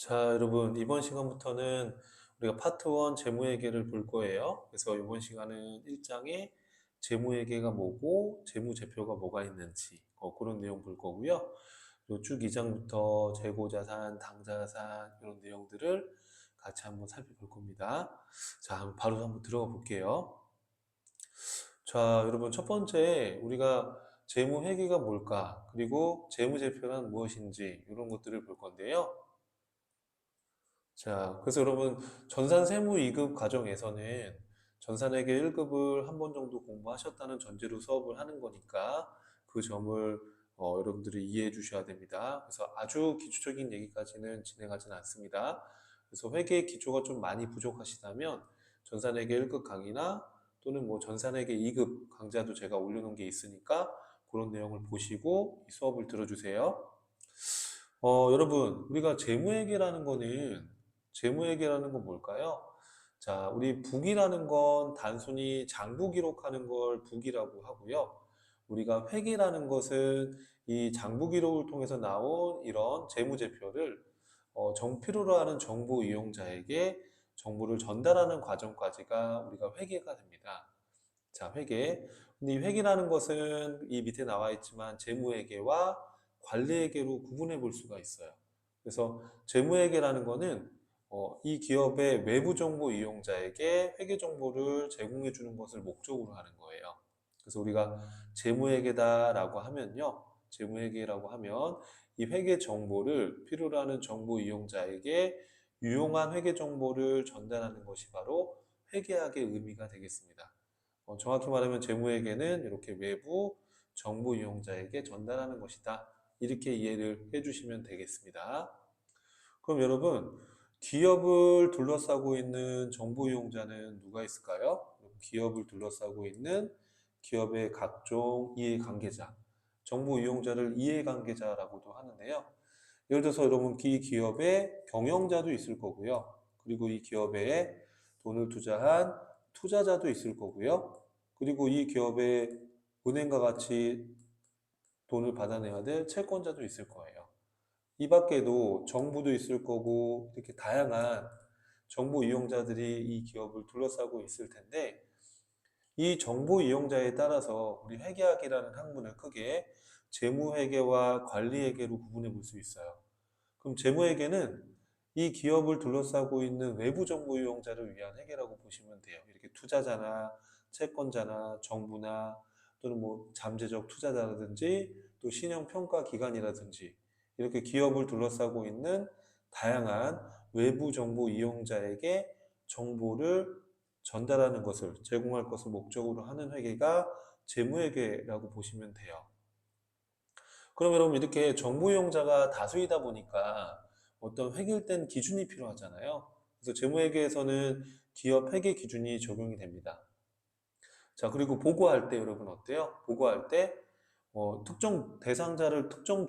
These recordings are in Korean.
자, 여러분, 이번 시간부터는 우리가 파트 1 재무회계를 볼 거예요. 그래서 이번 시간은 1장에 재무회계가 뭐고, 재무제표가 뭐가 있는지, 그런 내용 볼 거고요. 그리고 쭉 2장부터 재고자산, 당자산, 이런 내용들을 같이 한번 살펴볼 겁니다. 자, 바로 한번 들어가 볼게요. 자, 여러분, 첫 번째, 우리가 재무회계가 뭘까, 그리고 재무제표란 무엇인지, 이런 것들을 볼 건데요. 자, 그래서 여러분, 전산 세무 2급 과정에서는 전산회계 1급을 한 번 정도 공부하셨다는 전제로 수업을 하는 거니까 그 점을 여러분들이 이해해 주셔야 됩니다. 그래서 아주 기초적인 얘기까지는 진행하진 않습니다. 그래서 회계 기초가 좀 많이 부족하시다면 전산회계 1급 강의나 또는 뭐 전산회계 2급 강좌도 제가 올려놓은 게 있으니까 그런 내용을 보시고 이 수업을 들어주세요. 여러분, 우리가 재무회계라는 건 뭘까요? 자, 우리 북이라는 건 단순히 장부 기록하는 걸 북이라고 하고요. 우리가 회계라는 것은 이 장부 기록을 통해서 나온 이런 재무제표를 정필요로 하는 정보 이용자에게 정보를 전달하는 과정까지가 우리가 회계가 됩니다. 자, 회계. 근데 이 회계라는 것은 이 밑에 나와 있지만 재무회계와 관리회계로 구분해 볼 수가 있어요. 그래서 재무회계라는 거는 이 기업의 외부 정보 이용자에게 회계 정보를 제공해 주는 것을 목적으로 하는 거예요. 그래서 우리가 재무회계다라고 하면요. 재무회계라고 하면 이 회계 정보를 필요로 하는 정보 이용자에게 유용한 회계 정보를 전달하는 것이 바로 회계학의 의미가 되겠습니다. 정확히 말하면 재무회계는 이렇게 외부 정보 이용자에게 전달하는 것이다. 이렇게 이해를 해주시면 되겠습니다. 그럼 여러분, 기업을 둘러싸고 있는 정보 이용자는 누가 있을까요? 기업을 둘러싸고 있는 기업의 각종 이해관계자, 정보 이용자를 이해관계자라고도 하는데요. 예를 들어서 여러분, 이 기업의 경영자도 있을 거고요. 그리고 이 기업에 돈을 투자한 투자자도 있을 거고요. 그리고 이 기업에 은행과 같이 돈을 받아내야 될 채권자도 있을 거예요. 이 밖에도 정부도 있을 거고 이렇게 다양한 정보 이용자들이 이 기업을 둘러싸고 있을 텐데 이 정보 이용자에 따라서 우리 회계학이라는 학문을 크게 재무회계와 관리회계로 구분해 볼 수 있어요. 그럼 재무회계는 이 기업을 둘러싸고 있는 외부 정보 이용자를 위한 회계라고 보시면 돼요. 이렇게 투자자나 채권자나 정부나 또는 뭐 잠재적 투자자라든지 또 신용평가기관이라든지 이렇게 기업을 둘러싸고 있는 다양한 외부 정보 이용자에게 정보를 전달하는 것을 제공할 것을 목적으로 하는 회계가 재무회계라고 보시면 돼요. 그럼 여러분 이렇게 정보 이용자가 다수이다 보니까 어떤 획일된 기준이 필요하잖아요. 그래서 재무회계에서는 기업 회계 기준이 적용이 됩니다. 자, 그리고 보고할 때 여러분 어때요? 보고할 때 특정 대상자를 특정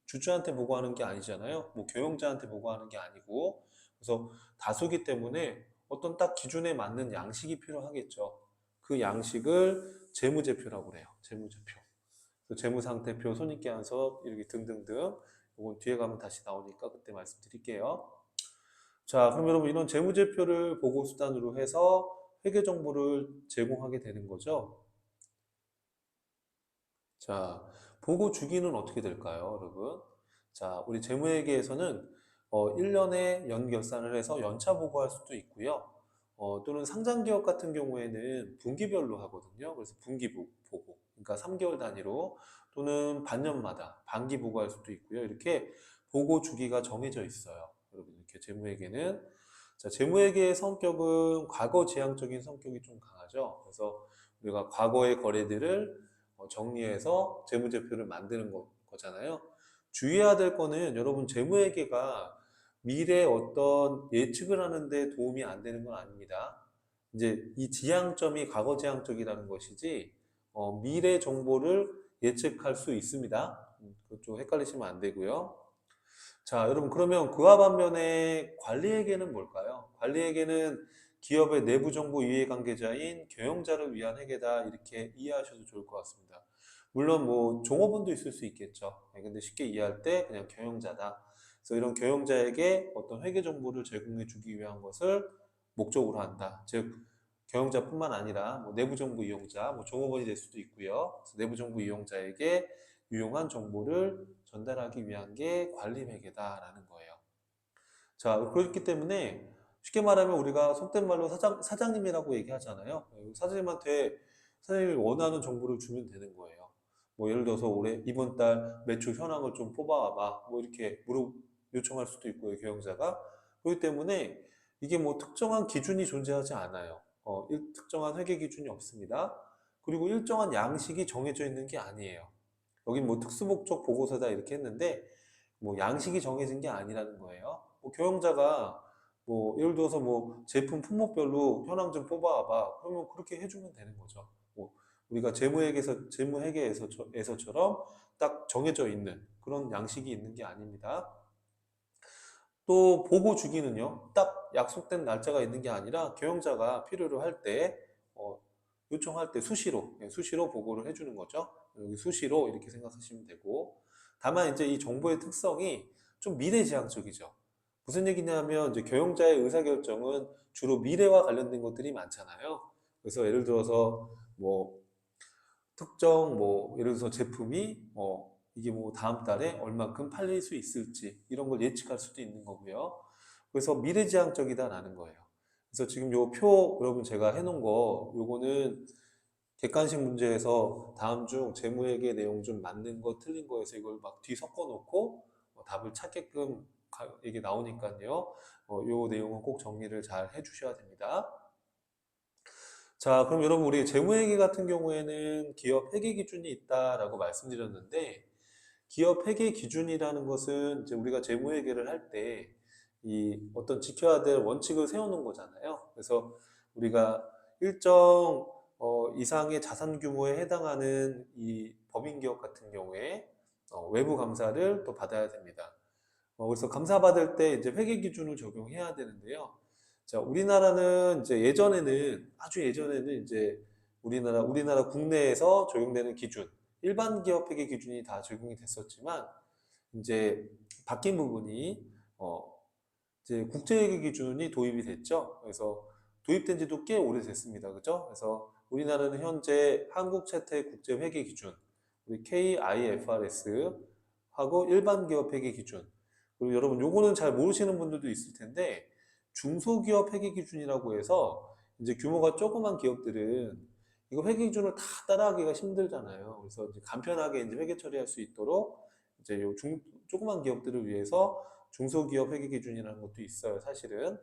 주주한테 보고하는 게 아니잖아요. 뭐 경영자한테 보고하는 게 아니고 그래서 다수기 때문에 어떤 딱 기준에 맞는 양식이 필요하겠죠. 그 양식을 재무제표라고 그래요. 재무제표. 재무상태표, 손익계산서 이렇게 등등등. 이건 뒤에 가면 다시 나오니까 그때 말씀드릴게요. 자, 그럼 여러분 이런 재무제표를 보고 수단으로 해서 회계 정보를 제공하게 되는 거죠. 자, 보고 주기는 어떻게 될까요, 여러분? 자, 우리 재무회계에서는 1년에 연결산을 해서 연차 보고할 수도 있고요. 또는 상장기업 같은 경우에는 분기별로 하거든요. 그래서 보고. 그러니까 3개월 단위로 또는 반년마다 반기 보고할 수도 있고요. 이렇게 보고 주기가 정해져 있어요. 여러분, 이렇게 재무회계는. 자, 재무회계의 성격은 과거 지향적인 성격이 좀 강하죠. 그래서 우리가 과거의 거래들을 정리해서 재무제표를 만드는 거잖아요. 주의해야 될 거는 여러분 재무회계가 미래 어떤 예측을 하는데 도움이 안 되는 건 아닙니다. 이제 이 지향점이 과거 지향적이라는 것이지 미래 정보를 예측할 수 있습니다. 그것 좀 헷갈리시면 안 되고요. 자, 여러분 그러면 그와 반면에 관리회계는 뭘까요? 관리회계는 기업의 내부 정보 이해관계자인 경영자를 위한 회계다 이렇게 이해하셔도 좋을 것 같습니다. 물론 뭐 종업원도 있을 수 있겠죠. 근데 쉽게 이해할 때 그냥 경영자다. 그래서 이런 경영자에게 어떤 회계 정보를 제공해 주기 위한 것을 목적으로 한다. 즉, 경영자뿐만 아니라 뭐 내부 정보 이용자, 뭐 종업원이 될 수도 있고요. 그래서 내부 정보 이용자에게 유용한 정보를 전달하기 위한 게 관리 회계다라는 거예요. 자, 그렇기 때문에 쉽게 말하면 우리가 속된 말로 사장님이라고 얘기하잖아요. 사장님이 원하는 정보를 주면 되는 거예요. 뭐 예를 들어서 올해 이번 달 매출 현황을 좀 뽑아와봐. 뭐 이렇게 요청할 수도 있고요, 경영자가. 그렇기 때문에 이게 뭐 특정한 기준이 존재하지 않아요. 특정한 회계 기준이 없습니다. 그리고 일정한 양식이 정해져 있는 게 아니에요. 여긴 뭐 특수목적 보고서다 이렇게 했는데 뭐 양식이 정해진 게 아니라는 거예요. 뭐 경영자가 뭐 예를 들어서 뭐 제품 품목별로 현황 좀 뽑아와봐. 그러면 그렇게 해주면 되는 거죠. 뭐 우리가 재무회계에서처럼 딱 정해져 있는 그런 양식이 있는 게 아닙니다. 또 보고 주기는요, 딱 약속된 날짜가 있는 게 아니라 경영자가 필요로 할 때, 요청할 때 수시로 보고를 해주는 거죠. 여기 수시로 이렇게 생각하시면 되고, 다만 이제 이 정보의 특성이 좀 미래지향적이죠. 무슨 얘기냐면 이제 경영자의 의사결정은 주로 미래와 관련된 것들이 많잖아요. 그래서 예를 들어서 뭐 특정 뭐 예를 들어서 제품이 이게 뭐 다음 달에 얼만큼 팔릴 수 있을지 이런 걸 예측할 수도 있는 거고요. 그래서 미래지향적이다라는 거예요. 그래서 지금 요 표 여러분 제가 해놓은 거 요거는 객관식 문제에서 다음 중 재무회계 내용 좀 맞는 거 틀린 거에서 이걸 막 뒤섞어 놓고 답을 찾게끔 이게 나오니까요. 요 내용은 꼭 정리를 잘 해주셔야 됩니다. 자, 그럼 여러분 우리 재무회계 같은 경우에는 기업 회계 기준이 있다라고 말씀드렸는데 기업 회계 기준이라는 것은 이제 우리가 재무회계를 할 때 이 어떤 지켜야 될 원칙을 세우는 거잖아요. 그래서 우리가 일정 이상의 자산 규모에 해당하는 이 법인 기업 같은 경우에 외부 감사를 또 받아야 됩니다. 그래서 감사받을 때 이제 회계 기준을 적용해야 되는데요. 자, 우리나라는 이제 아주 예전에는 이제 우리나라 국내에서 적용되는 기준, 일반 기업 회계 기준이 다 적용이 됐었지만, 이제 바뀐 부분이, 이제 국제회계 기준이 도입이 됐죠. 그래서 도입된 지도 꽤 오래됐습니다. 그죠? 그래서 우리나라는 현재 한국채택국제회계 기준, 우리 KIFRS 하고 일반 기업 회계 기준, 그리고 여러분 요거는 잘 모르시는 분들도 있을 텐데 중소기업 회계 기준이라고 해서 이제 규모가 조그만 기업들은 이거 회계 기준을 다 따라하기가 힘들잖아요. 그래서 이제 간편하게 이제 회계 처리할 수 있도록 이제 조그만 기업들을 위해서 중소기업 회계 기준이라는 것도 있어요, 사실은.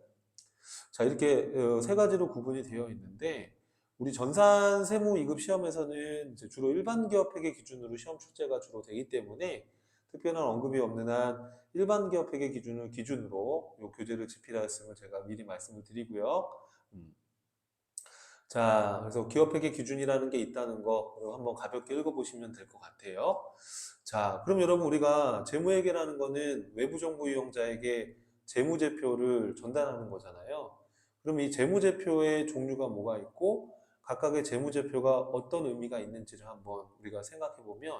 자, 이렇게 세 가지로 구분이 되어 있는데 우리 전산 세무 2급 시험에서는 이제 주로 일반 기업 회계 기준으로 시험 출제가 주로 되기 때문에 특별한 언급이 없는 한 일반 기업 회계 기준으로 이 교재를 집필하였음을 제가 미리 말씀을 드리고요. 음. 자, 그래서 기업 회계 기준이라는 게 있다는 거 한번 가볍게 읽어보시면 될 것 같아요. 자, 그럼 여러분 우리가 재무회계라는 거는 외부 정보 이용자에게 재무제표를 전달하는 거잖아요. 그럼 이 재무제표의 종류가 뭐가 있고 각각의 재무제표가 어떤 의미가 있는지를 한번 우리가 생각해 보면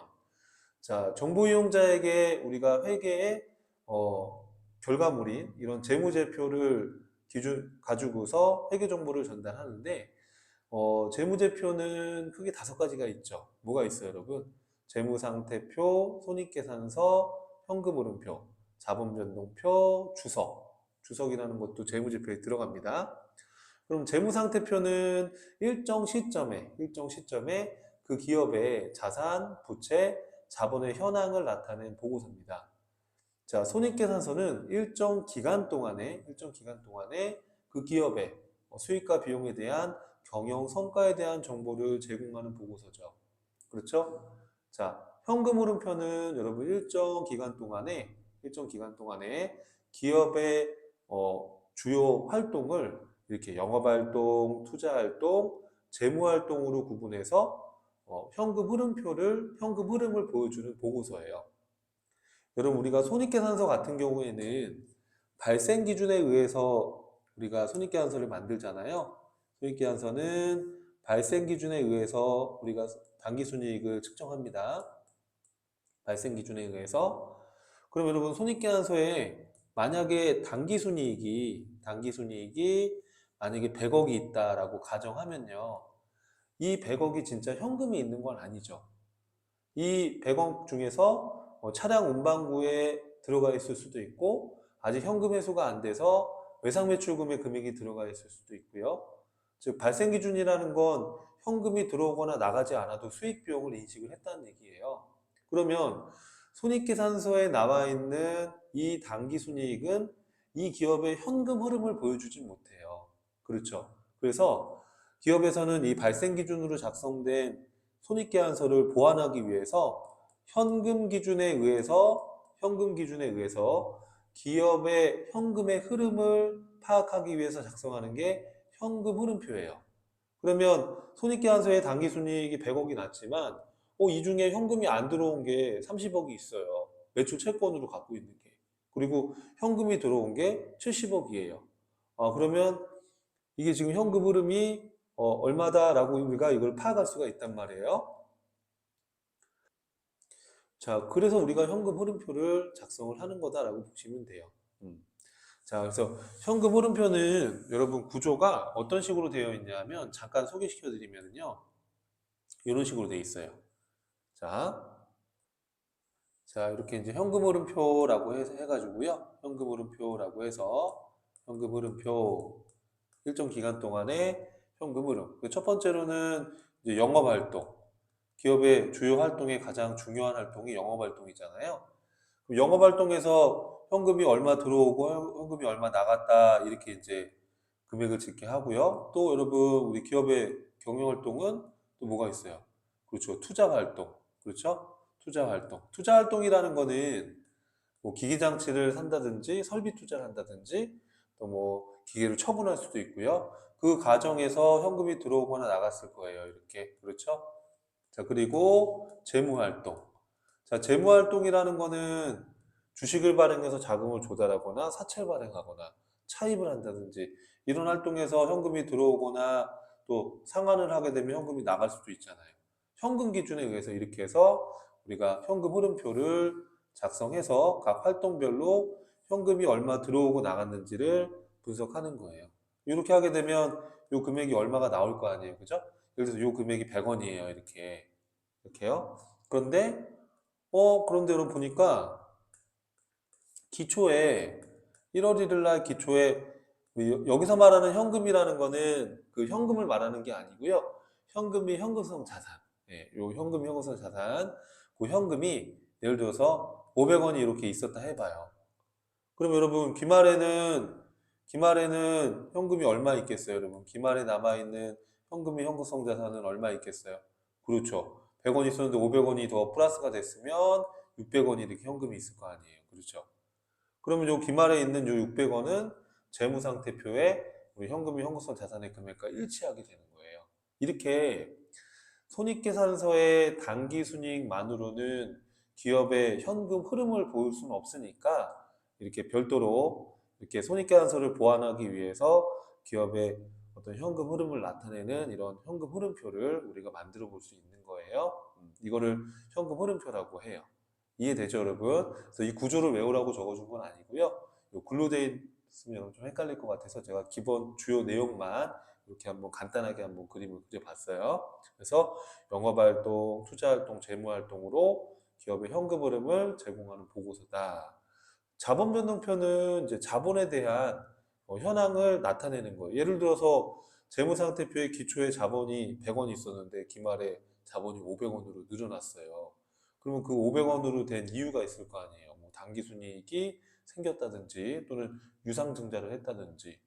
자, 정보 이용자에게 우리가 회계의 결과물인 이런 재무제표를 기준 가지고서 회계 정보를 전달하는데 재무제표는 크게 5가지가 있죠. 뭐가 있어요, 여러분? 재무상태표, 손익계산서, 현금흐름표, 자본변동표, 주석이라는 것도 재무제표에 들어갑니다. 그럼 재무상태표는 일정 시점에 그 기업의 자산, 부채, 자본의 현황을 나타낸 보고서입니다. 자, 손익계산서는 일정 기간 동안에 그 기업의 수익과 비용에 대한 경영 성과에 대한 정보를 제공하는 보고서죠. 그렇죠? 자, 현금흐름표는 여러분 일정 기간 동안에 기업의 주요 활동을 이렇게 영업활동, 투자활동, 재무활동으로 구분해서 현금 흐름을 보여주는 보고서예요. 여러분, 우리가 손익계산서 같은 경우에는 발생 기준에 의해서 우리가 손익계산서를 만들잖아요. 손익계산서는 발생 기준에 의해서 우리가 당기순이익을 측정합니다. 발생 기준에 의해서. 그럼 여러분 손익계산서에 만약에 단기순이익이 만약에 100억이 있다라고 가정하면요. 이 100억이 진짜 현금이 있는 건 아니죠. 이 100억 중에서 차량 운반구에 들어가 있을 수도 있고 아직 현금 회수가 안 돼서 외상매출금의 금액이 들어가 있을 수도 있고요. 즉 발생기준이라는 건 현금이 들어오거나 나가지 않아도 수익 비용을 인식을 했다는 얘기예요. 그러면 손익계산서에 나와 있는 이 당기순이익은 이 기업의 현금 흐름을 보여주지 못해요. 그렇죠. 그래서 기업에서는 이 발생기준으로 작성된 손익계산서를 보완하기 위해서 현금 기준에 의해서 기업의 현금의 흐름을 파악하기 위해서 작성하는 게 현금 흐름표예요. 그러면 손익계산서에 당기순이익이 100억이 났지만 이 중에 현금이 안 들어온 게 30억이 있어요. 매출 채권으로 갖고 있는 게. 그리고 현금이 들어온 게 70억이에요. 그러면 이게 지금 현금 흐름이 얼마다라고 우리가 이걸 파악할 수가 있단 말이에요. 자, 그래서 우리가 현금 흐름표를 작성을 하는 거다라고 보시면 돼요. 자, 그래서 현금 흐름표는 여러분 구조가 어떤 식으로 되어 있냐면 잠깐 소개시켜 드리면요. 이런 식으로 되어 있어요. 자, 이렇게 이제 현금 흐름표라고 해가지고요. 현금 흐름표 일정 기간 동안의 현금 흐름. 첫 번째로는 이제 영업 활동. 기업의 주요 활동의 가장 중요한 활동이 영업 활동이잖아요. 그럼 영업 활동에서 현금이 얼마 들어오고 현금이 얼마 나갔다 이렇게 이제 금액을 짓게 하고요. 또 여러분 우리 기업의 경영 활동은 또 뭐가 있어요? 그렇죠. 투자 활동. 그렇죠? 투자 활동. 투자 활동이라는 거는 뭐 기기 장치를 산다든지 설비 투자를 한다든지 또 뭐 기계를 처분할 수도 있고요. 그 과정에서 현금이 들어오거나 나갔을 거예요. 이렇게. 그렇죠? 자, 그리고 재무활동. 자, 재무활동이라는 거는 주식을 발행해서 자금을 조달하거나 사채를 발행하거나 차입을 한다든지 이런 활동에서 현금이 들어오거나 또 상환을 하게 되면 현금이 나갈 수도 있잖아요. 현금 기준에 의해서 이렇게 해서 우리가 현금 흐름표를 작성해서 각 활동별로 현금이 얼마 들어오고 나갔는지를 분석하는 거예요. 이렇게 하게 되면 이 금액이 얼마가 나올 거 아니에요. 그죠? 예를 들어서 이 금액이 100원이에요. 이렇게요. 그런데 여러분 보니까 기초에 1월 1일 날 기초에 여기서 말하는 현금이라는 거는 그 현금을 말하는 게 아니고요. 현금이 현금성 자산. 요 현금이 현금성 자산. 그 현금이 예를 들어서 500원이 이렇게 있었다 해봐요. 그럼 여러분 기말에는 현금이 얼마 있겠어요, 여러분? 기말에 남아있는 현금이 현금성 자산은 얼마 있겠어요? 그렇죠. 100원 있었는데 500원이 더 플러스가 됐으면 600원이 이렇게 현금이 있을 거 아니에요. 그렇죠. 그러면 요 기말에 있는 요 600원은 재무상태표에 우리 현금이 현금성 자산의 금액과 일치하게 되는 거예요. 이렇게 손익계산서의 당기순이익만으로는 기업의 현금 흐름을 보일 수는 없으니까 이렇게 별도로 이렇게 손익계산서를 보완하기 위해서 기업의 어떤 현금 흐름을 나타내는 이런 현금 흐름표를 우리가 만들어 볼 수 있는 거예요. 이거를 현금 흐름표라고 해요. 이해되죠, 여러분? 그래서 이 구조를 외우라고 적어준 건 아니고요. 요 글로 돼 있으면 좀 헷갈릴 것 같아서 제가 기본 주요 내용만 이렇게 한번 간단하게 한번 그림을 그려봤어요. 그래서 영업활동, 투자활동, 재무활동으로 기업의 현금 흐름을 제공하는 보고서다. 자본변동표는 이제 자본에 대한 현황을 나타내는 거예요. 예를 들어서 재무상태표의 기초에 자본이 100원이 있었는데 기말에 자본이 500원으로 늘어났어요. 그러면 그 500원으로 된 이유가 있을 거 아니에요. 뭐 당기순이익이 생겼다든지 또는 유상증자를 했다든지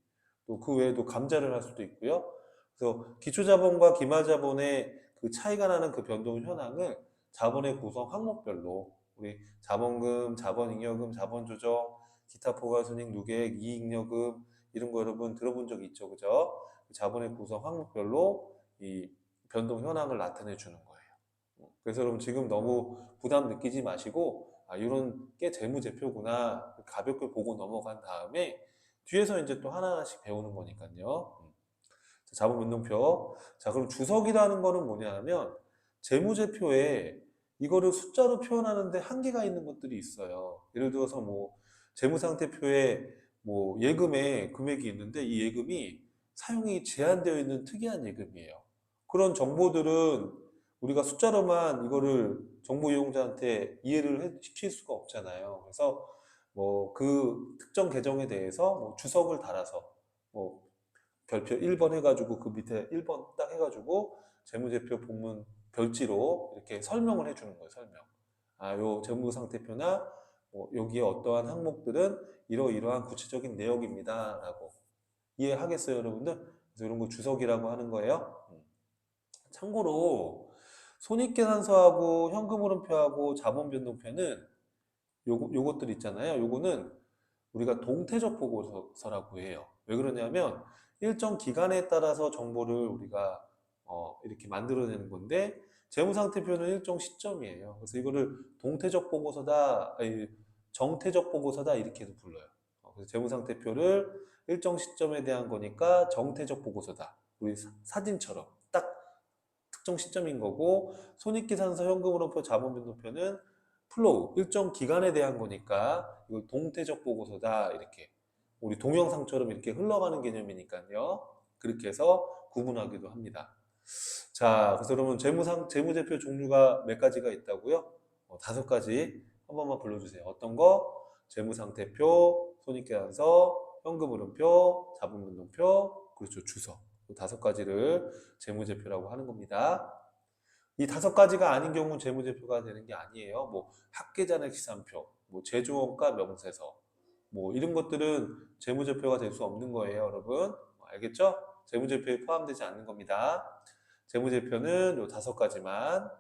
또 그 외에도 감자를 할 수도 있고요. 그래서 기초자본과 기말자본의 그 차이가 나는 그 변동 현황을 자본의 구성 항목별로 우리 자본금, 자본잉여금, 자본조정, 기타 포괄손익, 누계액, 이익여금 이런 거 여러분 들어본 적 있죠, 그죠? 자본의 구성 항목별로 이 변동 현황을 나타내 주는 거예요. 그래서 여러분 지금 너무 부담 느끼지 마시고 이런 게 재무제표구나 가볍게 보고 넘어간 다음에 뒤에서 이제 또 하나하나씩 배우는 거니까요. 자본 변동표. 자, 그럼 주석이라는 거는 뭐냐 하면 재무제표에 이거를 숫자로 표현하는데 한계가 있는 것들이 있어요. 예를 들어서 뭐 재무상태표에 뭐 예금에 금액이 있는데 이 예금이 사용이 제한되어 있는 특이한 예금이에요. 그런 정보들은 우리가 숫자로만 이거를 정보 이용자한테 이해를 시킬 수가 없잖아요. 그래서 뭐 그 특정 계정에 대해서 뭐 주석을 달아서 뭐 별표 1번 해가지고 그 밑에 1번 딱 해가지고 재무제표 본문 별지로 이렇게 설명을 해주는 거예요. 설명. 아, 요 재무상태표나 뭐 여기에 어떠한 항목들은 이러이러한 구체적인 내역입니다라고 이해하겠어요, 여러분들? 그래서 이런 거 주석이라고 하는 거예요. 참고로 손익계산서하고 현금흐름표하고 자본변동표는 요것들 있잖아요. 요거는 우리가 동태적 보고서라고 해요. 왜 그러냐면 일정 기간에 따라서 정보를 우리가 이렇게 만들어내는 건데 재무상태표는 일정 시점이에요. 그래서 이거를 동태적 보고서다, 아니, 정태적 보고서다 이렇게도 불러요. 그래서 재무상태표를 일정 시점에 대한 거니까 정태적 보고서다. 우리 사진처럼 딱 특정 시점인 거고 손익계산서 현금흐름표 자본변동표는 플로우 일정 기간에 대한 거니까 이걸 동태적 보고서다 이렇게 우리 동영상처럼 이렇게 흘러가는 개념이니까요. 그렇게 해서 구분하기도 합니다. 자, 그래서 여러분 재무제표 종류가 몇 가지가 있다고요? 5가지 한 번만 불러주세요. 어떤 거? 재무상태표, 손익계산서, 현금흐름표, 자본변동표, 그렇죠 주석. 5가지를 재무제표라고 하는 겁니다. 이 5가지가 아닌 경우는 재무제표가 되는 게 아니에요. 뭐 학계잔액 시산표, 뭐 제조원가 명세서, 뭐 이런 것들은 재무제표가 될 수 없는 거예요, 여러분. 알겠죠? 재무제표에 포함되지 않는 겁니다. 재무제표는 요 5가지만.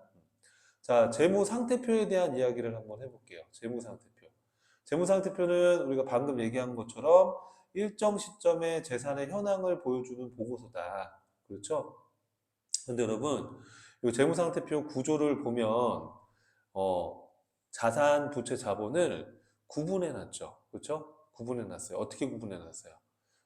자, 재무상태표에 대한 이야기를 한번 해볼게요. 재무상태표. 재무상태표는 우리가 방금 얘기한 것처럼 일정 시점의 재산의 현황을 보여주는 보고서다. 그렇죠? 근데 여러분, 이 재무상태표 구조를 보면 자산, 부채, 자본을 구분해 놨죠. 그렇죠? 구분해 놨어요. 어떻게 구분해 놨어요?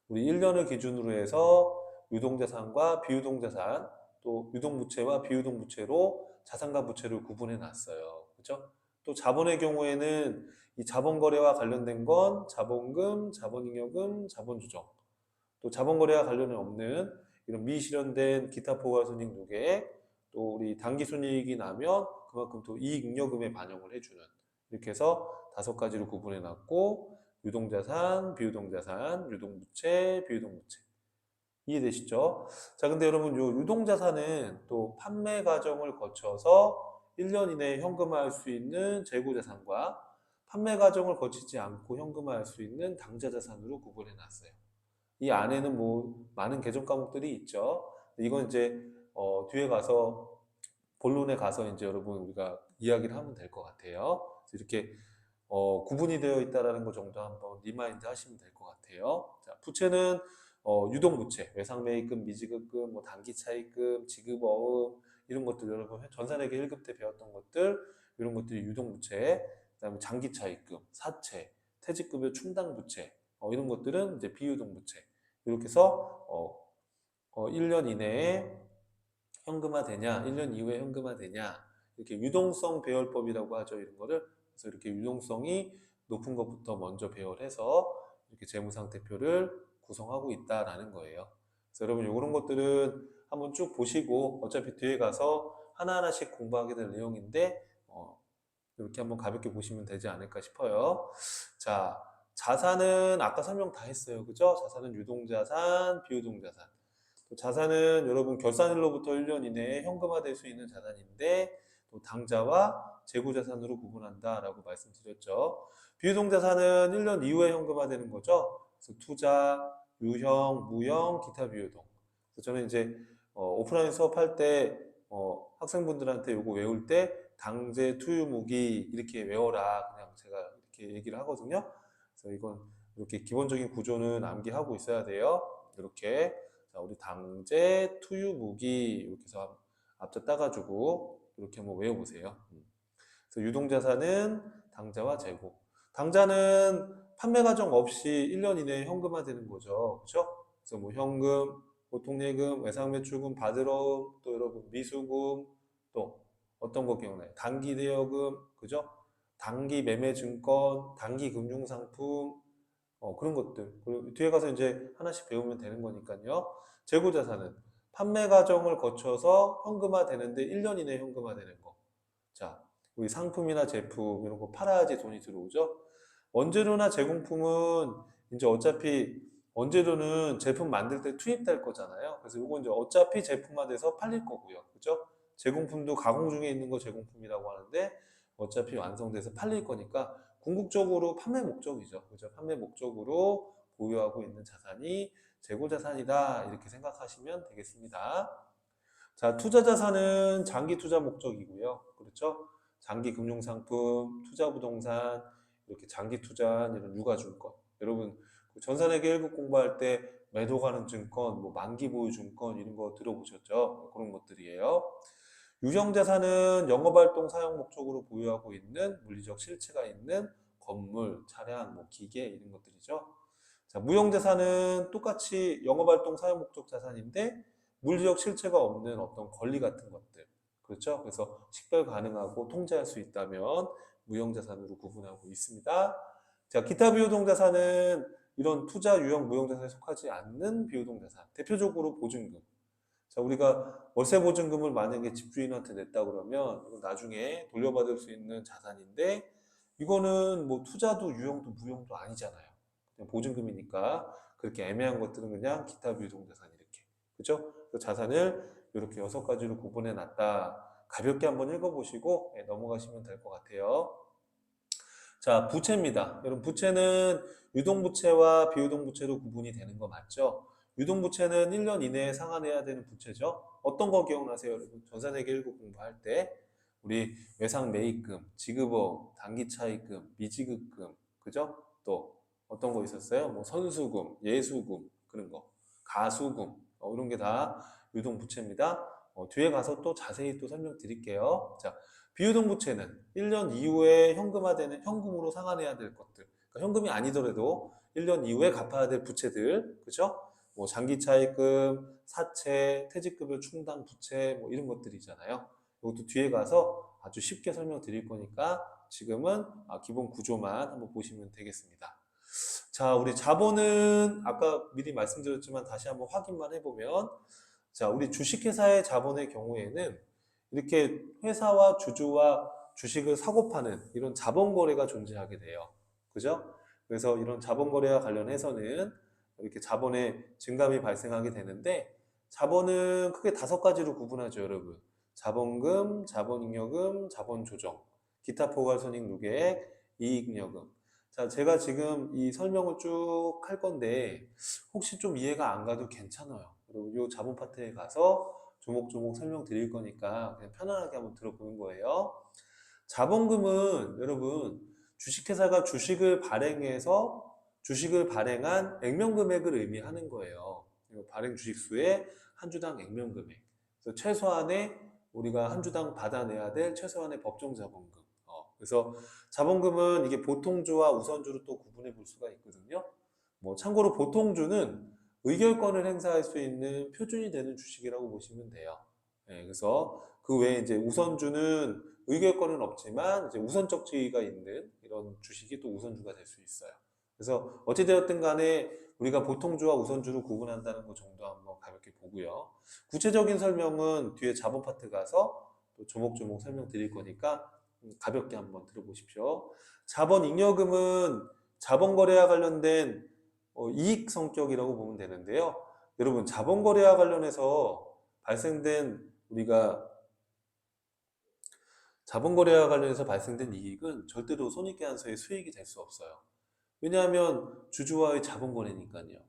우리 1년을 기준으로 해서 유동자산과 비유동자산, 또 유동부채와 비유동부채로 자산과 부채를 구분해 놨어요. 그렇죠? 또 자본의 경우에는 이 자본거래와 관련된 건 자본금, 자본잉여금, 자본조정, 또 자본거래와 관련이 없는 이런 미실현된 기타 포괄손익 누계, 또 우리 당기순이익이 나면 그만큼 또 이익잉여금에 반영을 해주는 이렇게 해서 5가지로 구분해 놨고 유동자산, 비유동자산, 유동부채, 비유동부채 이해되시죠? 자, 근데 여러분 요 유동자산은 또 판매 과정을 거쳐서 1년 이내에 현금화할 수 있는 재고자산과 판매 과정을 거치지 않고 현금화할 수 있는 당좌자산으로 구분해 놨어요. 이 안에는 뭐 많은 개정 과목들이 있죠. 이건 이제 뒤에 가서 본론에 가서 이제 여러분 우리가 이야기를 하면 될 것 같아요. 이렇게 구분이 되어 있다라는 것 정도 한번 리마인드 하시면 될 것 같아요. 자, 부채는 유동부채, 외상매입금, 미지급금, 뭐 단기차입금, 지급어음 이런 것들 여러분 전산회계 1급 때 배웠던 것들 이런 것들이 유동부채, 그다음에 장기차입금, 사채, 퇴직급여 충당부채 이런 것들은 이제 비유동부채 이렇게 해서 1년 이내에 현금화되냐, 1년 이후에 현금화되냐 이렇게 유동성 배열법이라고 하죠. 이런 거를 그래서 이렇게 유동성이 높은 것부터 먼저 배열해서 이렇게 재무상태표를 구성하고 있다라는 거예요. 그래서 여러분 이런 것들은 한번 쭉 보시고 어차피 뒤에 가서 하나하나씩 공부하게 될 내용인데 이렇게 한번 가볍게 보시면 되지 않을까 싶어요. 자, 자산은 아까 설명 다 했어요. 그죠? 자산은 유동자산, 비유동자산. 또 자산은 여러분 결산일로부터 1년 이내에 현금화될 수 있는 자산인데 또 당좌와 재고자산으로 구분한다라고 말씀드렸죠. 비유동자산은 1년 이후에 현금화되는 거죠. 그래서 투자, 유형, 무형, 기타 비유동. 그래서 저는 이제 오프라인 수업할 때 학생분들한테 요거 외울 때 당재, 투유, 무기 이렇게 외워라 그냥 제가 이렇게 얘기를 하거든요. 그래서 이건 이렇게 기본적인 구조는 암기하고 있어야 돼요. 이렇게 자, 우리 당재, 투유, 무기 이렇게 해서 앞자 따가지고 이렇게 한번 외워보세요. 그래서 유동자산은 당자와 재고. 당자는 판매 과정 없이 1년 이내에 현금화되는 거죠. 그렇죠? 그래서 뭐 현금, 보통예금, 외상매출금, 바들어음, 또 여러분 미수금, 또 어떤 거 기억나요? 단기 대여금, 그죠? 단기 매매 증권, 단기 금융상품, 그런 것들. 그리고 뒤에 가서 이제 하나씩 배우면 되는 거니까요. 재고자산은 판매 과정을 거쳐서 현금화 되는데 1년 이내에 현금화 되는 거. 자, 우리 상품이나 제품 이런 거 팔아야지 돈이 들어오죠. 원재료나 제공품은 이제 어차피 원재료는 제품 만들 때 투입될 거잖아요. 그래서 이건 이제 어차피 제품화돼서 팔릴 거고요. 그죠? 제공품도 가공 중에 있는 거 제공품이라고 하는데 어차피 완성돼서 팔릴 거니까 궁극적으로 판매 목적이죠. 그죠? 판매 목적으로 보유하고 있는 자산이 재고자산이다. 이렇게 생각하시면 되겠습니다. 자, 투자 자산은 장기 투자 목적이고요. 그렇죠? 장기 금융상품, 투자 부동산, 이렇게 장기 투자한 이런 유가증권. 여러분, 그 전산회계 1급 공부할 때 매도 가능 증권, 뭐 만기 보유 증권 이런 거 들어보셨죠? 그런 것들이에요. 유형 자산은 영업활동 사용 목적으로 보유하고 있는 물리적 실체가 있는 건물, 차량, 뭐 기계 이런 것들이죠. 자, 무형 자산은 똑같이 영업활동 사용 목적 자산인데 물리적 실체가 없는 어떤 권리 같은 것들. 그렇죠? 그래서 식별 가능하고 통제할 수 있다면 무형 자산으로 구분하고 있습니다. 자, 기타 비유동 자산은 이런 투자 유형 무형 자산에 속하지 않는 비유동 자산. 대표적으로 보증금. 자, 우리가 월세 보증금을 만약에 집주인한테 냈다 그러면 이건 나중에 돌려받을 수 있는 자산인데 이거는 뭐 투자도 유형도 무형도 아니잖아요. 그냥 보증금이니까 그렇게 애매한 것들은 그냥 기타 비유동 자산 이렇게. 그죠? 그 자산을 이렇게 6가지로 구분해 놨다. 가볍게 한번 읽어보시고 넘어가시면 될 것 같아요. 자, 부채입니다. 여러분, 부채는 유동부채와 비유동부채로 구분이 되는 거 맞죠? 유동부채는 1년 이내에 상환해야 되는 부채죠. 어떤 거 기억나세요, 여러분? 전산회계 1급 공부할 때 우리 외상매입금, 지급어음, 단기차입금, 미지급금, 그죠? 또 어떤 거 있었어요? 뭐 선수금, 예수금 그런 거, 가수금 이런 게 다 유동부채입니다. 뒤에 가서 또 자세히 또 설명드릴게요. 자, 비유동부채는 1년 이후에 현금화되는 현금으로 상환해야 될 것들. 그러니까 현금이 아니더라도 1년 이후에 갚아야 될 부채들, 그죠? 뭐 장기차입금, 사채, 퇴직급여 충당 부채, 뭐 이런 것들이잖아요. 이것도 뒤에 가서 아주 쉽게 설명드릴 거니까 지금은 기본 구조만 한번 보시면 되겠습니다. 자, 우리 자본은 아까 미리 말씀드렸지만 다시 한번 확인만 해보면, 자, 우리 주식회사의 자본의 경우에는 이렇게 회사와 주주와 주식을 사고 파는 이런 자본 거래가 존재하게 돼요. 그죠? 그래서 이런 자본 거래와 관련해서는 이렇게 자본의 증감이 발생하게 되는데 자본은 크게 5가지로 구분하죠, 여러분. 자본금, 자본잉여금, 자본조정, 기타 포괄손익 누계액, 이익잉여금. 자, 제가 지금 이 설명을 쭉 할 건데 혹시 좀 이해가 안 가도 괜찮아요. 그리고 이 자본 파트에 가서 조목조목 설명드릴 거니까 그냥 편안하게 한번 들어보는 거예요. 자본금은 여러분 주식회사가 주식을 발행해서 주식을 발행한 액면금액을 의미하는 거예요. 발행 주식수의 한 주당 액면금액. 그래서 최소한의 우리가 한 주당 받아내야 될 최소한의 법정 자본금. 그래서 자본금은 이게 보통주와 우선주로 또 구분해 볼 수가 있거든요. 뭐 참고로 보통주는 의결권을 행사할 수 있는 표준이 되는 주식이라고 보시면 돼요. 네, 그래서 그 외에 이제 우선주는 의결권은 없지만 이제 우선적 지위가 있는 이런 주식이 또 우선주가 될 수 있어요. 그래서 어찌되었든 간에 우리가 보통주와 우선주를 구분한다는 것 정도 한번 가볍게 보고요. 구체적인 설명은 뒤에 자본 파트 가서 또 조목조목 설명드릴 거니까 가볍게 한번 들어보십시오. 자본 잉여금은 자본 거래와 관련된 이익 성격이라고 보면 되는데요. 여러분, 자본 거래와 관련해서 발생된 우리가 자본 거래와 관련해서 발생된 이익은 절대로 손익계산서의 수익이 될 수 없어요. 왜냐하면 주주와의 자본 거래니까요.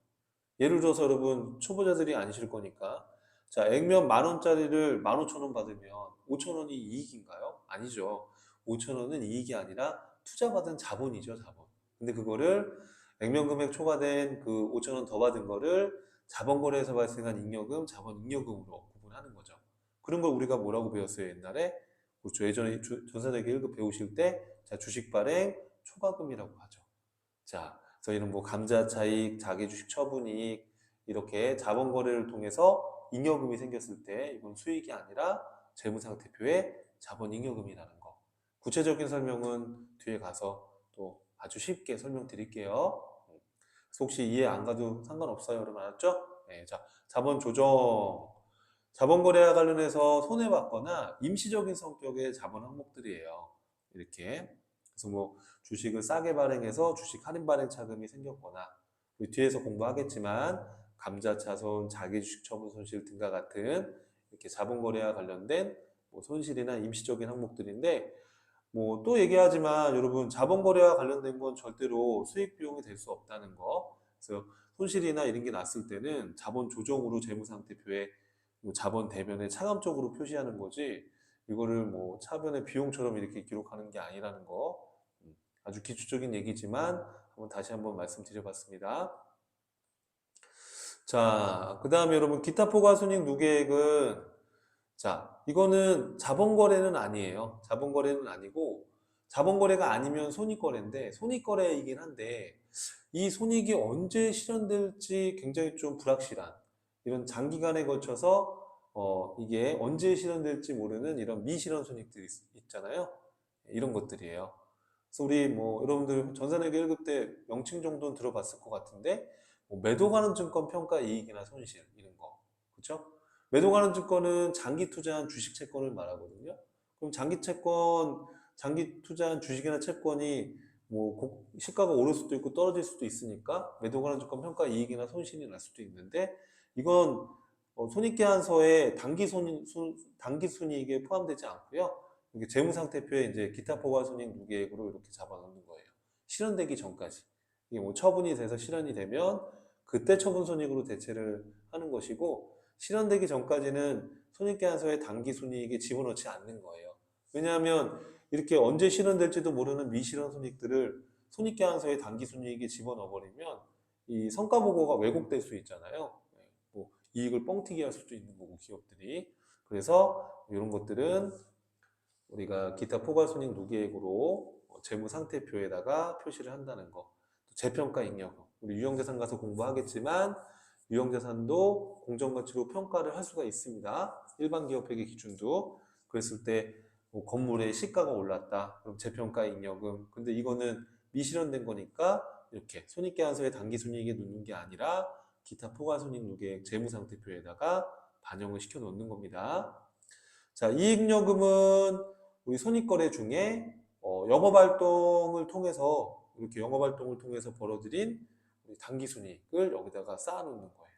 예를 들어서 여러분 초보자들이 아니실 거니까 자, 액면 10,000원짜리를 15,000원 받으면 5,000원이 이익인가요? 아니죠. 5,000원은 이익이 아니라 투자받은 자본이죠, 자본. 근데 그거를 액면 금액 초과된 그 5,000원 더 받은 거를 자본 거래에서 발생한 잉여금, 자본 잉여금으로 구분하는 거죠. 그런 걸 우리가 뭐라고 배웠어요, 옛날에? 그렇죠. 예전에 전산회계 1급 배우실 때 자, 주식 발행 초과금이라고 하죠. 자, 저희는 뭐 감자 차익, 자기 주식 처분이익 이렇게 자본 거래를 통해서 잉여금이 생겼을 때 이건 수익이 아니라 재무상태표에 자본잉여금이라는 거. 구체적인 설명은 뒤에 가서 또 아주 쉽게 설명드릴게요. 그래서 혹시 이해 안 가도 상관없어요. 여러분 알았죠? 네, 자, 자본 조정. 자본 거래와 관련해서 손해받거나 임시적인 성격의 자본 항목들이에요. 이렇게. 그래서 뭐 주식을 싸게 발행해서 주식 할인 발행 차금이 생겼거나 우리 뒤에서 공부하겠지만 감자차손, 자기주식 처분 손실 등과 같은 이렇게 자본 거래와 관련된 뭐 손실이나 임시적인 항목들인데 뭐 또 얘기하지만 여러분 자본 거래와 관련된 건 절대로 수익 비용이 될 수 없다는 거. 그래서 손실이나 이런 게 났을 때는 자본 조정으로 재무상태표에 뭐 자본 대변에 차감적으로 표시하는 거지 이거를 뭐 차변의 비용처럼 이렇게 기록하는 게 아니라는 거. 아주 기초적인 얘기지만 다시 한번 말씀드려봤습니다. 자, 그 다음에 여러분 기타 포괄손익 누계액은 자, 이거는 자본거래는 아니에요. 자본거래는 아니고 자본거래가 아니면 손익거래인데 손익거래이긴 한데 이 손익이 언제 실현될지 굉장히 좀 불확실한 이런 장기간에 걸쳐서 이게 언제 실현될지 모르는 이런 미실현 손익들이 있잖아요. 이런 것들이에요. 그래서 우리 뭐 여러분들 전산회계 1급 때 명칭 정도는 들어봤을 것 같은데 뭐 매도 가는 증권 평가 이익이나 손실 이런 거 그렇죠? 매도 가는 증권은 장기 투자한 주식 채권을 말하거든요. 그럼 장기 채권, 장기 투자한 주식이나 채권이 뭐 시가가 오를 수도 있고 떨어질 수도 있으니까 매도 가는 증권 평가 이익이나 손실이 날 수도 있는데 이건 손익계산서에 단기 순이익에 포함되지 않고요. 이게 재무상태표에 이제 기타 포괄손익 누계액으로 이렇게 잡아놓는 거예요. 실현되기 전까지. 이게 뭐 처분이 돼서 실현이 되면 그때 처분 손익으로 대체를 하는 것이고 실현되기 전까지는 손익계산서에 단기 순이익에 집어넣지 않는 거예요. 왜냐하면 이렇게 언제 실현될지도 모르는 미실현 손익들을 손익계산서에 단기 순이익에 집어넣어버리면 이 성과보고가 왜곡될 수 있잖아요. 뭐 이익을 뻥튀기 할 수도 있는 거고 기업들이. 그래서 이런 것들은 우리가 기타 포괄손익 누계액으로 재무상태표에다가 표시를 한다는 거. 재평가 잉여금. 우리 유형자산 가서 공부하겠지만 유형자산도 공정가치로 평가를 할 수가 있습니다. 일반 기업회계 기준도. 그랬을 때뭐 건물의 시가가 올랐다. 그럼 재평가 잉여금. 근데 이거는 미실현된 거니까 이렇게 손익계산서에 단기순이익에 넣는 게 아니라 기타 포괄손익 누계액 재무상태표에다가 반영을 시켜 놓는 겁니다. 자, 이익여금은 우리 손익거래 중에 영업활동을 통해서 이렇게 영업활동을 통해서 벌어들인 단기순이익을 여기다가 쌓아놓는 거예요.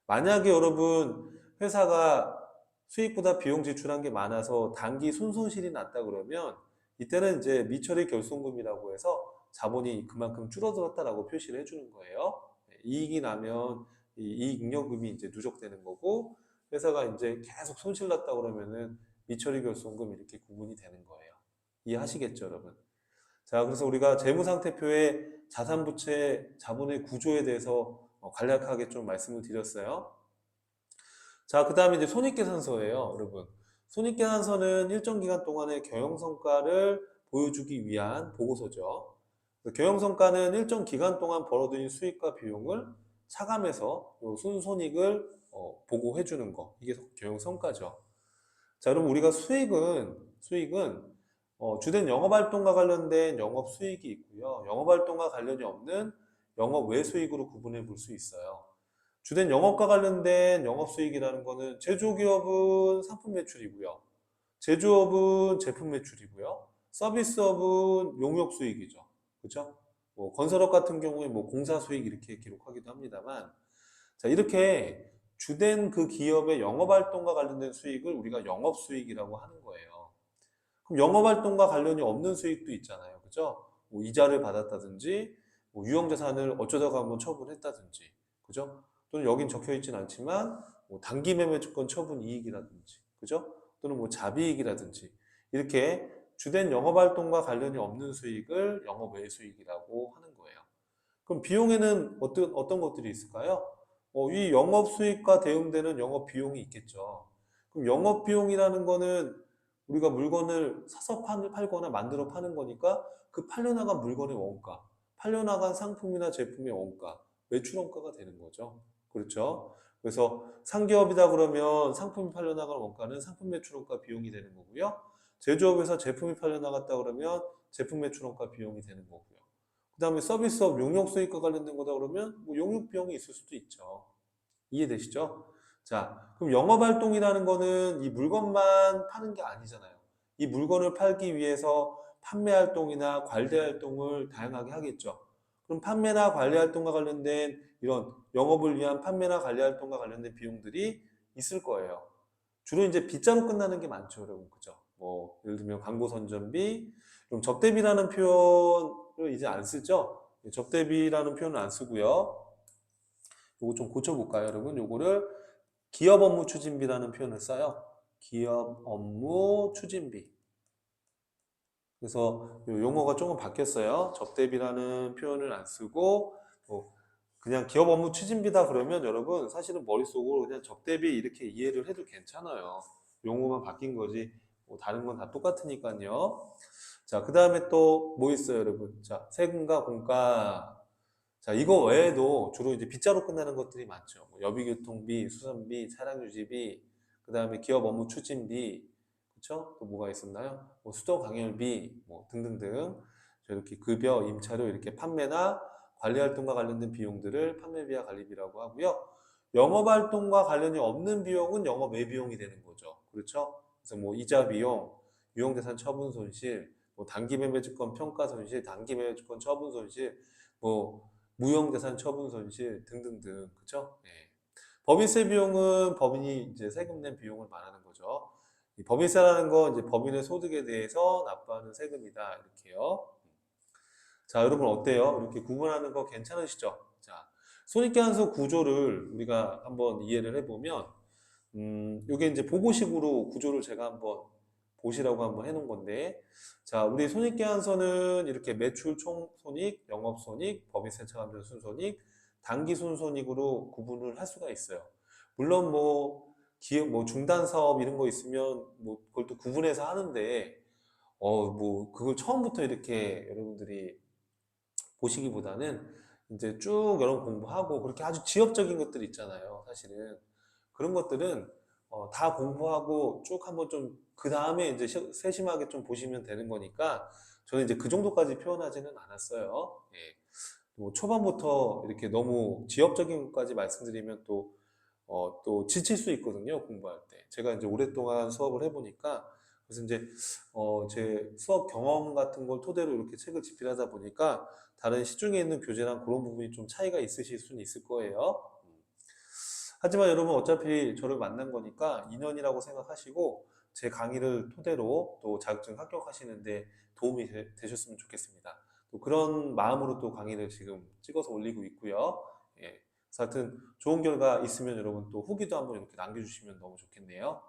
만약에 여러분 회사가 수익보다 비용 지출한 게 많아서 단기 순손실이 났다 그러면 이때는 이제 미처리 결손금이라고 해서 자본이 그만큼 줄어들었다라고 표시를 해주는 거예요. 이익이 나면 이 이익잉여금이 이제 누적되는 거고 회사가 이제 계속 손실 났다 그러면은 미처리 결손금 이렇게 구분이 되는 거예요. 이해하시겠죠, 여러분? 자, 그래서 우리가 재무상태표의 자산부채 자본의 구조에 대해서 간략하게 좀 말씀을 드렸어요. 자, 그 다음에 이제 손익계산서예요, 여러분. 손익계산서는 일정 기간 동안의 경영성과를 보여주기 위한 보고서죠. 경영성과는 일정 기간 동안 벌어들인 수익과 비용을 차감해서 순손익을 보고해주는 거. 이게 경영성과죠. 자, 그럼 우리가 수익은 주된 영업활동과 관련된 영업수익이 있고요. 영업활동과 관련이 없는 영업 외수익으로 구분해 볼 수 있어요. 주된 영업과 관련된 영업수익이라는 거는 제조기업은 상품 매출이고요. 제조업은 제품 매출이고요. 서비스업은 용역 수익이죠. 그렇죠? 뭐 건설업 같은 경우에 뭐 공사 수익 이렇게 기록하기도 합니다만 자, 이렇게 주된 그 기업의 영업활동과 관련된 수익을 우리가 영업수익이라고 하는 거예요. 그럼 영업활동과 관련이 없는 수익도 있잖아요. 그죠? 뭐 이자를 받았다든지, 뭐 유형자산을 어쩌다가 한번 처분했다든지, 그죠? 또는 여긴 적혀 있진 않지만, 뭐 단기 매매주권 처분 이익이라든지, 그죠? 또는 뭐 자비익이라든지, 이렇게 주된 영업활동과 관련이 없는 수익을 영업 외 수익이라고 하는 거예요. 그럼 비용에는 어떤 것들이 있을까요? 이 영업 수익과 대응되는 영업 비용이 있겠죠. 그럼 영업 비용이라는 거는 우리가 물건을 사서 팔거나 만들어 파는 거니까 그 팔려나간 물건의 원가, 팔려나간 상품이나 제품의 원가, 매출 원가가 되는 거죠. 그렇죠? 그래서 상기업이다 그러면 상품이 팔려나간 원가는 상품 매출 원가 비용이 되는 거고요. 제조업에서 제품이 팔려나갔다 그러면 제품 매출원가 비용이 되는 거고요. 그 다음에 서비스업 용역 수익과 관련된 거다 그러면 뭐 용역 비용이 있을 수도 있죠. 이해되시죠? 자, 그럼 영업활동이라는 거는 이 물건만 파는 게 아니잖아요. 이 물건을 팔기 위해서 판매활동이나 관리활동을 다양하게 하겠죠. 그럼 판매나 관리활동과 관련된 이런 영업을 위한 판매나 관리활동과 관련된 비용들이 있을 거예요. 주로 이제 빗자루 끝나는 게 많죠, 여러분. 그죠? 뭐, 예를 들면 광고 선전비, 그럼 접대비라는 표현을 이제 안 쓰죠? 접대비라는 표현을 안 쓰고요. 요거 좀 고쳐볼까요, 여러분? 요거를 기업 업무 추진비라는 표현을 써요. 기업 업무 추진비. 그래서 요 용어가 조금 바뀌었어요. 접대비라는 표현을 안 쓰고 뭐 그냥 기업 업무 추진비다 그러면 여러분 사실은 머릿속으로 그냥 접대비 이렇게 이해를 해도 괜찮아요. 용어만 바뀐 거지 뭐 다른 건 다 똑같으니까요. 자, 그 다음에 또 뭐 있어요, 여러분? 자, 세금과 공과. 자, 이거 외에도 주로 이제 빗자로 끝나는 것들이 많죠. 뭐 여비교통비, 수선비, 차량 유지비, 그 다음에 기업 업무 추진비, 그쵸? 또 뭐가 있었나요? 뭐 수도 강연비, 뭐 등등등. 이렇게 급여, 임차료 이렇게 판매나 관리 활동과 관련된 비용들을 판매비와 관리비라고 하고요. 영업 활동과 관련이 없는 비용은 영업 외비용이 되는 거죠. 그렇죠? 그래서 뭐 이자 비용, 유용자산 처분 손실, 뭐 단기 매매주권 평가 손실, 단기 매매주권 처분 손실, 뭐 무형자산 처분 손실 등등등, 그쵸? 네. 법인세 비용은 법인이 이제 세금 낸 비용을 말하는 거죠. 이 법인세라는 건 이제 법인의 소득에 대해서 납부하는 세금이다 이렇게요. 자, 여러분 어때요? 이렇게 구분하는 거 괜찮으시죠? 자, 손익계산서 구조를 우리가 한번 이해를 해보면, 요게 이제 보고식으로 구조를 제가 한번 보시라고 한번 해놓은 건데, 자, 우리 손익계산서는 이렇게 매출 총 손익, 영업 손익, 법인세 차감전 순손익, 단기 순손익으로 구분을 할 수가 있어요. 물론 뭐 기업 뭐 중단 사업 이런 거 있으면 뭐 그걸 또 구분해서 하는데, 뭐 그걸 처음부터 이렇게 여러분들이 보시기보다는 이제 쭉 여러 공부하고 그렇게 아주 지엽적인 것들 있잖아요. 사실은 그런 것들은 다 공부하고 쭉 한번 좀 그 다음에 이제 세심하게 좀 보시면 되는 거니까 저는 이제 그 정도까지 표현하지는 않았어요. 예. 뭐 초반부터 이렇게 너무 지엽적인 것까지 말씀드리면 또 지칠 수 있거든요, 공부할 때. 제가 이제 오랫동안 수업을 해보니까, 그래서 이제, 제 수업 경험 같은 걸 토대로 이렇게 책을 집필하다 보니까, 다른 시중에 있는 교재랑 그런 부분이 좀 차이가 있으실 수는 있을 거예요. 하지만 여러분 어차피 저를 만난 거니까 인연이라고 생각하시고, 제 강의를 토대로 또 자격증 합격하시는데 도움이 되셨으면 좋겠습니다. 또 그런 마음으로 또 강의를 지금 찍어서 올리고 있고요. 예. 그래서 하여튼 좋은 결과 있으면 여러분 또 후기도 한번 이렇게 남겨주시면 너무 좋겠네요.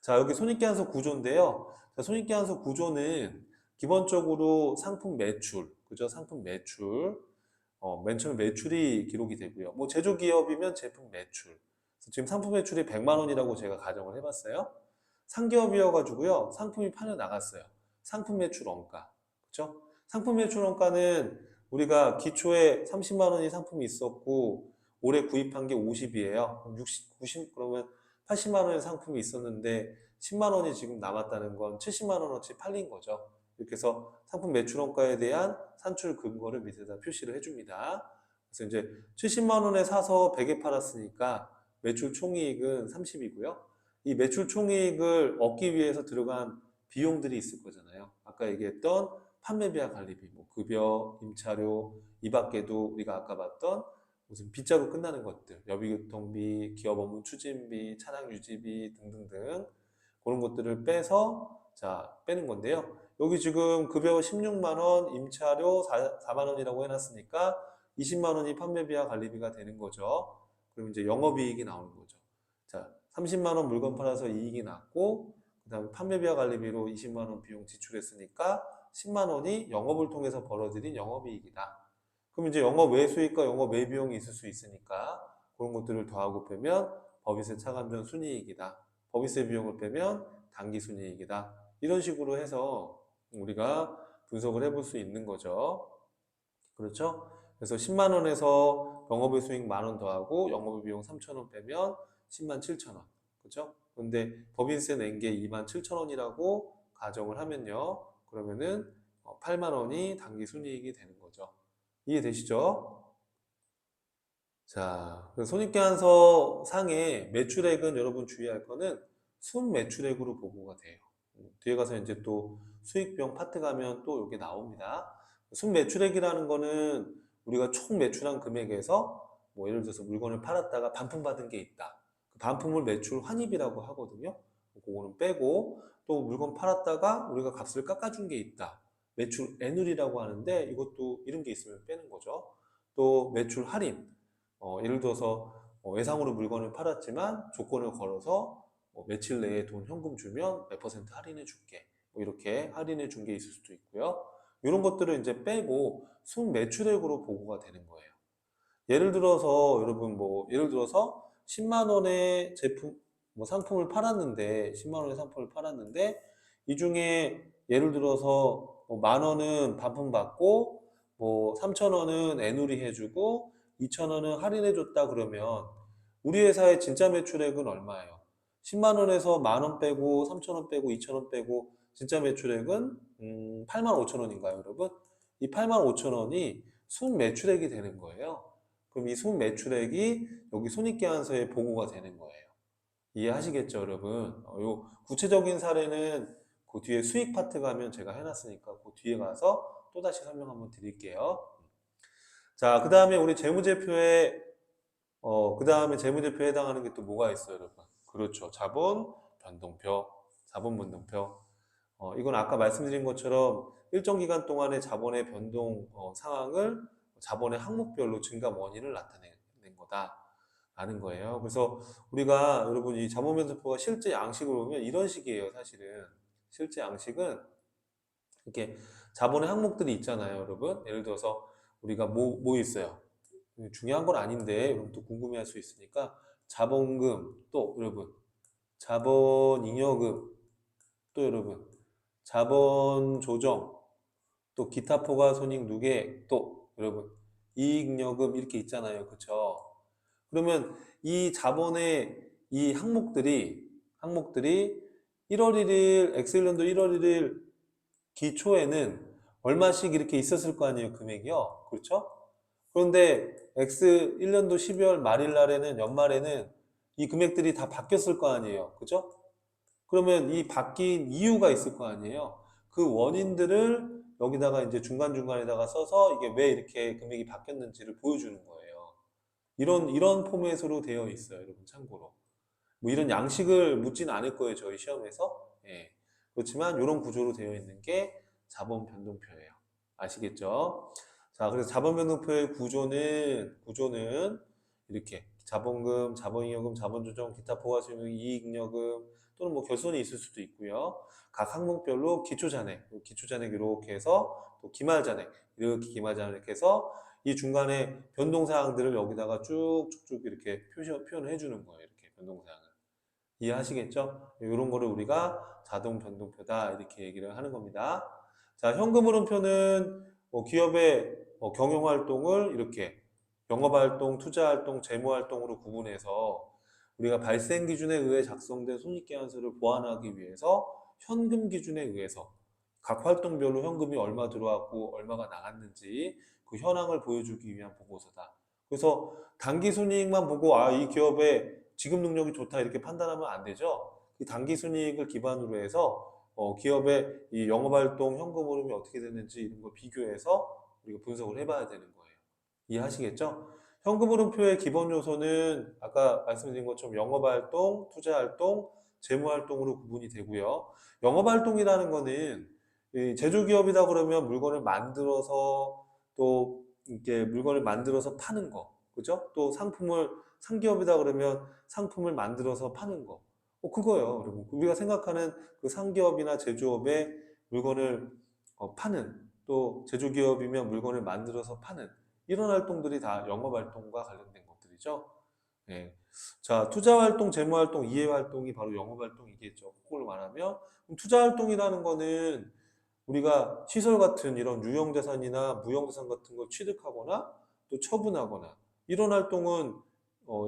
자, 여기 손익계산서 구조인데요. 자, 손익계산서 구조는 기본적으로 상품 매출, 그죠? 상품 매출. 맨 처음에 매출이 기록이 되고요. 뭐 제조기업이면 제품 매출. 그래서 지금 상품 매출이 100만 원이라고 제가 가정을 해봤어요. 상기업이어가지고요. 상품이 팔려 나갔어요. 상품 매출 원가. 그죠? 상품 매출 원가는 우리가 기초에 30만 원이 상품이 있었고 올해 구입한 게 50이에요. 그럼 60, 90 그러면 80만 원의 상품이 있었는데 10만 원이 지금 남았다는 건 70만 원어치 팔린 거죠. 이렇게 해서 상품 매출 원가에 대한 산출 근거를 밑에다 표시를 해줍니다. 그래서 이제 70만 원에 사서 100에 팔았으니까 매출 총이익은 30이고요. 이 매출 총이익을 얻기 위해서 들어간 비용들이 있을 거잖아요. 아까 얘기했던 판매비와 관리비, 뭐 급여, 임차료, 이 밖에도 우리가 아까 봤던 무슨 빗자루 끝나는 것들, 여비교통비, 기업 업무 추진비, 차량 유지비 등등등 그런 것들을 빼서 자 빼는 건데요. 여기 지금 급여 16만 원, 임차료 4만 원이라고 해놨으니까 20만 원이 판매비와 관리비가 되는 거죠. 그럼 이제 영업이익이 나오는 거죠. 자, 30만 원 물건 팔아서 이익이 났고 그다음에 판매비와 관리비로 20만 원 비용 지출했으니까 10만 원이 영업을 통해서 벌어들인 영업이익이다. 그럼 이제 영업 외수익과 영업 외비용이 있을 수 있으니까 그런 것들을 더하고 빼면 법인세 차감전 순이익이다. 법인세 비용을 빼면 당기순이익이다. 이런 식으로 해서 우리가 분석을 해볼 수 있는 거죠. 그렇죠? 그래서 10만 원에서 영업의 수익 만 원 더하고 영업의 비용 3천 원 빼면 10만 7천 원. 그렇죠? 그런데 법인세 낸 게 2만 7천 원이라고 가정을 하면요. 그러면은 8만 원이 당기순이익이 되는 거죠. 이해되시죠? 자, 그 손익계산서 상의 매출액은 여러분 주의할 거는 순매출액으로 보고가 돼요. 뒤에 가서 이제 또 수익비용 파트 가면 또 이게 나옵니다. 순매출액이라는 거는 우리가 총 매출한 금액에서 뭐 예를 들어서 물건을 팔았다가 반품받은 게 있다. 그 반품을 매출 환입이라고 하거든요. 그거는 빼고 또 물건 팔았다가 우리가 값을 깎아준 게 있다. 매출 애눌이라고 하는데 이것도 이런 게 있으면 빼는 거죠. 또 매출 할인. 예를 들어서 예상으로 물건을 팔았지만 조건을 걸어서 며칠 내에 돈 현금 주면 몇 퍼센트 할인해 줄게. 뭐 이렇게 할인해 준 게 있을 수도 있고요. 이런 것들을 이제 빼고 순매출액으로 보고가 되는 거예요. 예를 들어서 여러분 뭐 예를 들어서 10만 원의 제품 뭐 상품을 팔았는데 10만 원의 상품을 팔았는데 이 중에 예를 들어서 뭐만 원은 반품 받고 뭐 3천 원은 애누리 해주고 2천 원은 할인해 줬다 그러면 우리 회사의 진짜 매출액은 얼마예요? 10만 원에서 만 원 빼고 3천 원 빼고 2천 원 빼고 진짜 매출액은 8만 5천 원인가요, 여러분? 이 8만 5천 원이 순매출액이 되는 거예요. 그럼 이 순매출액이 여기 손익계산서에 보고가 되는 거예요. 이해하시겠죠, 여러분? 요 구체적인 사례는 그 뒤에 수익 파트 가면 제가 해놨으니까 그 뒤에 가서 또다시 설명 한번 드릴게요. 자, 그 다음에 우리 재무제표에 그 다음에 재무제표에 해당하는 게 또 뭐가 있어요, 여러분? 그렇죠. 자본 변동표, 자본 변동표. 이건 아까 말씀드린 것처럼 일정 기간 동안의 자본의 변동 상황을 자본의 항목별로 증가 원인을 나타낸 거다라는 거예요. 그래서 우리가 여러분 이 자본 변동표가 실제 양식을 보면 이런 식이에요, 사실은. 실제 양식은 이렇게 자본의 항목들이 있잖아요, 여러분. 예를 들어서 우리가 뭐 있어요? 중요한 건 아닌데 여러분 또 궁금해할 수 있으니까 자본금 또 여러분 자본잉여금 또 여러분 자본 조정 또 기타 포괄 손익 누계 또 여러분 이익여금 이렇게 있잖아요, 그렇죠? 그러면 이 자본의 이 항목들이 1월 1일 엑셀년도 1월 1일 기초에는 얼마씩 이렇게 있었을 거 아니에요, 금액이요, 그렇죠? 그런데 X 1년도 12월 말일 날에는 연말에는 이 금액들이 다 바뀌었을 거 아니에요. 그죠? 그러면 이 바뀐 이유가 있을 거 아니에요. 그 원인들을 여기다가 이제 중간중간에다가 써서 이게 왜 이렇게 금액이 바뀌었는지를 보여주는 거예요. 이런 포맷으로 되어 있어요, 여러분. 참고로. 뭐 이런 양식을 묻지는 않을 거예요, 저희 시험에서. 예. 그렇지만 이런 구조로 되어 있는 게 자본 변동표예요. 아시겠죠? 자, 그래서 자본 변동표의 구조는 이렇게 자본금, 자본잉여금, 자본조정, 기타 포괄수익, 이익잉여금 또는 뭐 결손이 있을 수도 있고요. 각 항목별로 기초잔액 이렇게 해서 또 기말잔액 이렇게 기말잔액 해서 이 중간에 변동사항들을 여기다가 쭉쭉쭉 이렇게 표현을 해주는 거예요. 이렇게 변동사항을. 이해하시겠죠? 이런 거를 우리가 자동 변동표다 이렇게 얘기를 하는 겁니다. 자, 현금 흐름표는 기업의 경영활동을 이렇게 영업활동, 투자활동, 재무활동으로 구분해서 우리가 발생 기준에 의해 작성된 손익계산서를 보완하기 위해서 현금 기준에 의해서 각 활동별로 현금이 얼마 들어왔고 얼마가 나갔는지 그 현황을 보여주기 위한 보고서다. 그래서 단기 순이익만 보고 이 기업의 지급 능력이 좋다 이렇게 판단하면 안 되죠. 이 단기 순이익을 기반으로 해서 기업의 이 영업활동 현금 흐름이 어떻게 됐는지 이런 걸 비교해서 우리가 분석을 해봐야 되는 거예요. 이해하시겠죠? 현금 흐름표의 기본 요소는 아까 말씀드린 것처럼 영업활동, 투자활동, 재무활동으로 구분이 되고요. 영업활동이라는 거는 이 제조기업이다 그러면 물건을 만들어서 또 이렇게 물건을 만들어서 파는 거, 그죠? 또 상기업이다 그러면 상품을 만들어서 파는 거. 그거예요, 여러분. 우리가 생각하는 그 상기업이나 제조업의 물건을 파는, 또 제조기업이면 물건을 만들어서 파는 이런 활동들이 다 영업활동과 관련된 것들이죠. 네. 자, 투자활동, 재무활동, 이해활동이 바로 영업활동이겠죠. 그걸로 말하면 투자활동이라는 거는 우리가 시설 같은 이런 유형자산이나 무형자산 같은 걸 취득하거나 또 처분하거나 이런 활동은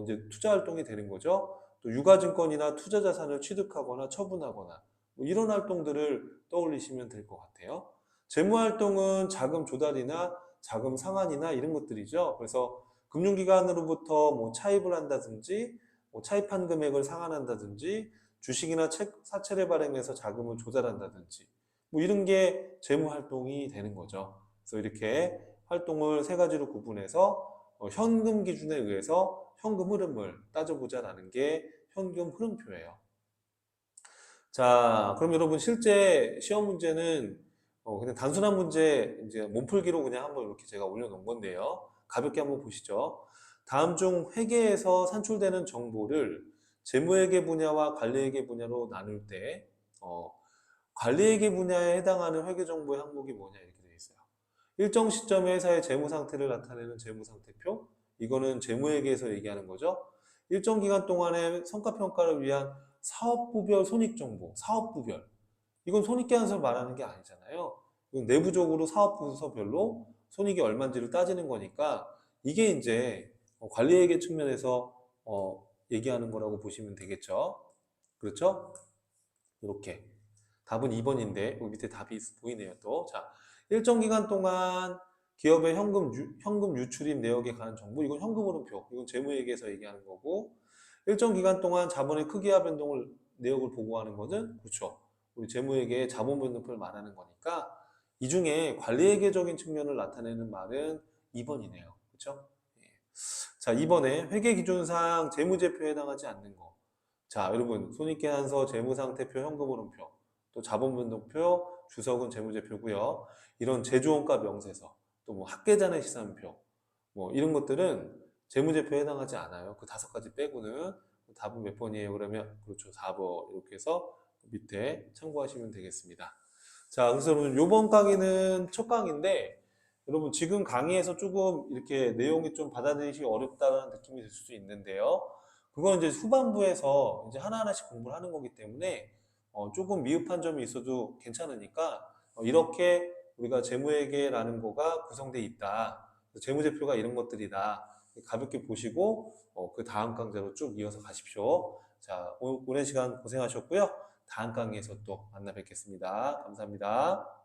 이제 투자 활동이 되는 거죠. 또 유가증권이나 투자자산을 취득하거나 처분하거나 뭐 이런 활동들을 떠올리시면 될 것 같아요. 재무활동은 자금 조달이나 자금 상환이나 이런 것들이죠. 그래서 금융기관으로부터 뭐 차입을 한다든지, 뭐 차입한 금액을 상환한다든지, 주식이나 사채를 발행해서 자금을 조달한다든지, 뭐 이런 게 재무활동이 되는 거죠. 그래서 이렇게 활동을 세 가지로 구분해서 현금 기준에 의해서 현금 흐름을 따져보자라는 게 현금 흐름표예요. 자, 그럼 여러분 실제 시험 문제는 그냥 단순한 문제 이제 몸풀기로 그냥 한번 이렇게 제가 올려놓은 건데요. 가볍게 한번 보시죠. 다음 중 회계에서 산출되는 정보를 재무회계 분야와 관리회계 분야로 나눌 때 관리회계 분야에 해당하는 회계 정보의 항목이 뭐냐 이렇게 되어 있어요. 일정 시점의 회사의 재무 상태를 나타내는 재무 상태표. 이거는 재무회계에서 얘기하는 거죠. 일정 기간 동안의 성과 평가를 위한 사업부별 손익정보, 사업부별. 이건 손익계산서를 말하는 게 아니잖아요. 이건 내부적으로 사업부서별로 손익이 얼마인지를 따지는 거니까 이게 이제 관리회계 측면에서 얘기하는 거라고 보시면 되겠죠. 그렇죠? 이렇게. 답은 2번인데 여기 밑에 답이 보이네요 또. 자, 일정 기간 동안 기업의 현금 유출입 내역에 관한 정보, 이건 현금 흐름표, 이건 재무회계에서 얘기하는 거고, 일정 기간 동안 자본의 크기와 변동을 내역을 보고하는 것은 그렇죠. 우리 재무회계의 자본 변동표를 말하는 거니까 이 중에 관리회계적인 측면을 나타내는 말은 2번이네요. 그렇죠? 예. 자, 2번에 회계기준상 재무제표에 해당하지 않는 거. 자, 여러분 손익계산서, 재무상태표, 현금흐름표, 또 자본변동표, 주석은 재무제표고요. 이런 제조원가 명세서, 또 뭐 학계자의 시산표, 뭐 이런 것들은 재무제표에 해당하지 않아요. 그 5가지 빼고는. 답은 몇 번이에요? 그러면 그렇죠, 4번. 이렇게 해서 밑에 참고하시면 되겠습니다. 자, 그래서 여러분 요번 강의는 첫 강의인데 여러분 지금 강의에서 조금 이렇게 내용이 좀 받아들이기 어렵다는 느낌이 들 수 있는데요. 그건 이제 후반부에서 이제 하나하나씩 공부를 하는 거기 때문에 조금 미흡한 점이 있어도 괜찮으니까 이렇게 우리가 재무회계라는 거가 구성되어 있다. 재무제표가 이런 것들이다. 가볍게 보시고 그 다음 강좌로 쭉 이어서 가십시오. 자, 오랜 시간 고생하셨고요. 다음 강의에서 또 만나 뵙겠습니다. 감사합니다.